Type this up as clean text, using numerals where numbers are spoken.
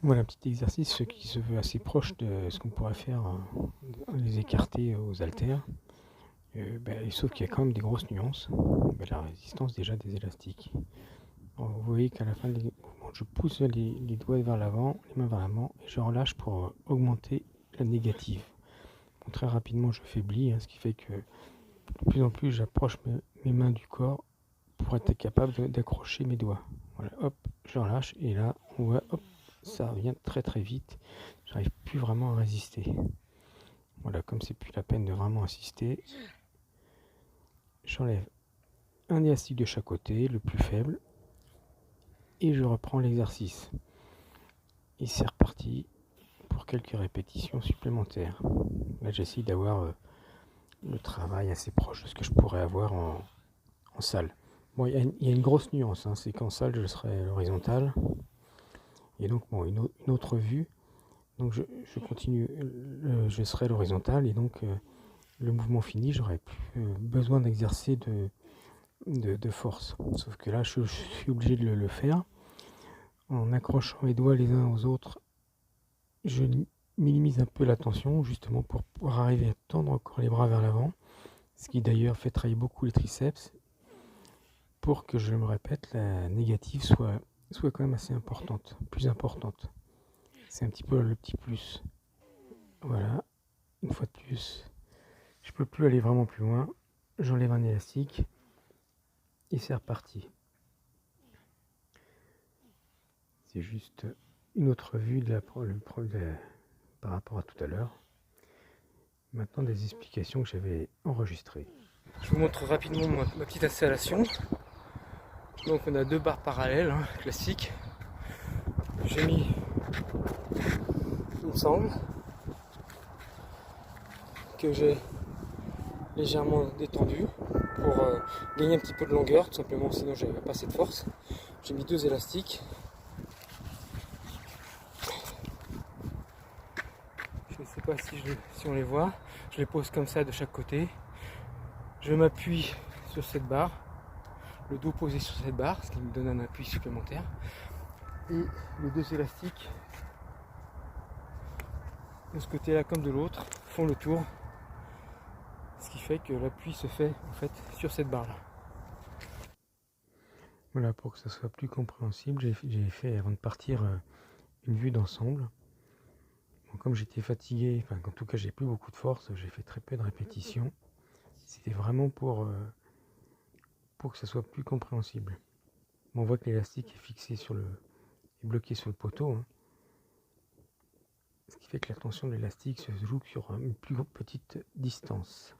Voilà un petit exercice qui se veut assez proche de ce qu'on pourrait faire, les écartés aux haltères. Sauf qu'il y a quand même des grosses nuances. La résistance déjà des élastiques. Alors, vous voyez qu'à la fin des mouvements, je pousse les doigts vers l'avant, les mains vers l'avant, et je relâche pour augmenter la négative. Bon, très rapidement, je faiblis, ce qui fait que de plus en plus, j'approche mes mains du corps pour être capable d'accrocher mes doigts. Voilà, hop, je relâche, et là, on voit, hop, ça revient très très vite. J'arrive plus vraiment à résister. Voilà, comme c'est plus la peine de vraiment insister, j'enlève un élastique de chaque côté, le plus faible, et je reprends l'exercice. Et c'est reparti pour quelques répétitions supplémentaires. Là, j'essaye d'avoir le travail assez proche de ce que je pourrais avoir en salle. Bon, il y a une grosse nuance, c'est qu'en salle, je serai à l'horizontale. Et donc, bon, une autre vue. Donc, je continue, je serai à l'horizontale, et donc, le mouvement fini, j'aurai plus besoin d'exercer de force. Sauf que là, je suis obligé de le faire. En accrochant mes doigts les uns aux autres, je minimise un peu la tension, justement pour pouvoir arriver à tendre encore les bras vers l'avant, ce qui d'ailleurs fait travailler beaucoup les triceps, pour que, je me répète, la négative soit quand même assez importante, plus importante. C'est un petit peu le petit plus. Voilà, une fois de plus, je peux plus aller vraiment plus loin, j'enlève un élastique, et c'est reparti. C'est juste une autre vue par rapport à tout à l'heure. Maintenant, des explications que j'avais enregistrées. Je vous montre rapidement ma petite installation. Donc on a deux barres parallèles, classiques. J'ai mis une sangle que j'ai légèrement détendue pour gagner un petit peu de longueur, tout simplement, sinon j'avais pas assez de force. J'ai mis deux élastiques. Je ne sais pas si on les voit. Je les pose comme ça de chaque côté. Je m'appuie sur cette barre, le dos posé sur cette barre, ce qui me donne un appui supplémentaire. Et les deux élastiques, de ce côté-là comme de l'autre, font le tour. Ce qui fait que l'appui se fait en fait sur cette barre-là. Voilà, pour que ça soit plus compréhensible, j'ai fait avant de partir une vue d'ensemble. Bon, comme j'étais fatigué, en tout cas j'ai plus beaucoup de force, j'ai fait très peu de répétitions. C'était vraiment pour que ça soit plus compréhensible. Bon, on voit que l'élastique est fixé est bloqué sur le poteau, ce qui fait que la tension de l'élastique se joue sur une plus petite distance.